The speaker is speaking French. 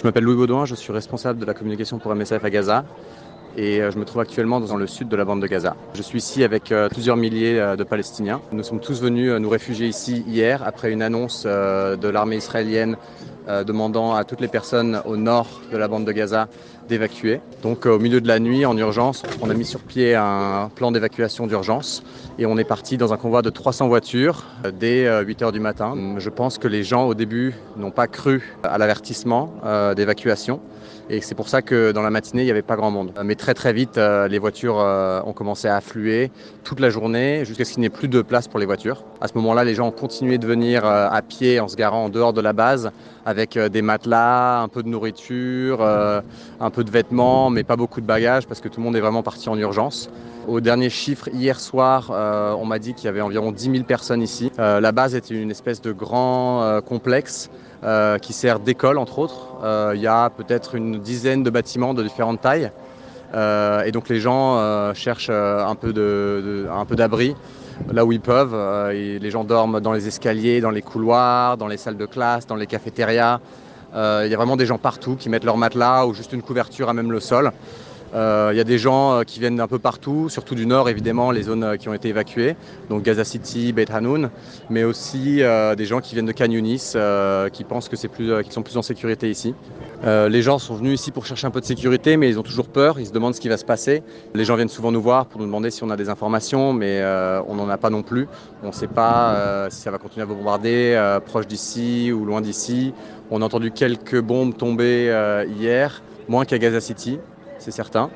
Je m'appelle Louis Baudouin, je suis responsable de la communication pour MSF à Gaza et je me trouve actuellement dans le sud de la bande de Gaza. Je suis ici avec plusieurs milliers de Palestiniens. Nous sommes tous venus nous réfugier ici hier après une annonce de l'armée israélienne demandant à toutes les personnes au nord de la bande de Gaza d'évacuer. Donc au milieu de la nuit, en urgence, on a mis sur pied un plan d'évacuation d'urgence et on est parti dans un convoi de 300 voitures dès 8 heures du matin. Je pense que les gens au début n'ont pas cru à l'avertissement d'évacuation. Et c'est pour ça que dans la matinée, il n'y avait pas grand monde. Mais très vite, les voitures ont commencé à affluer toute la journée jusqu'à ce qu'il n'y ait plus de place pour les voitures. À ce moment-là, les gens ont continué de venir à pied en se garant en dehors de la base avec des matelas, un peu de nourriture, un peu de vêtements, mais pas beaucoup de bagages parce que tout le monde est vraiment parti en urgence. Au dernier chiffre, hier soir, on m'a dit qu'il y avait environ 10 000 personnes ici. La base était une espèce de grand complexe qui sert d'école, entre autres. Il y a peut-être une dizaine de bâtiments de différentes tailles. Et donc les gens cherchent un peu d'abri là où ils peuvent. Et les gens dorment dans les escaliers, dans les couloirs, dans les salles de classe, dans les cafétérias. Il y a vraiment des gens partout qui mettent leur matelas ou juste une couverture à même le sol. Il y a des gens qui viennent d'un peu partout, surtout du nord évidemment, les zones qui ont été évacuées, donc Gaza City, Beit Hanoun, mais aussi des gens qui viennent de Khan Younis, qui pensent que qu'ils sont plus en sécurité ici. Les gens sont venus ici pour chercher un peu de sécurité, mais ils ont toujours peur, ils se demandent ce qui va se passer. Les gens viennent souvent nous voir pour nous demander si on a des informations, mais on n'en a pas non plus. On ne sait pas si ça va continuer à bombarder proche d'ici ou loin d'ici. On a entendu quelques bombes tomber hier, moins qu'à Gaza City, c'est certain.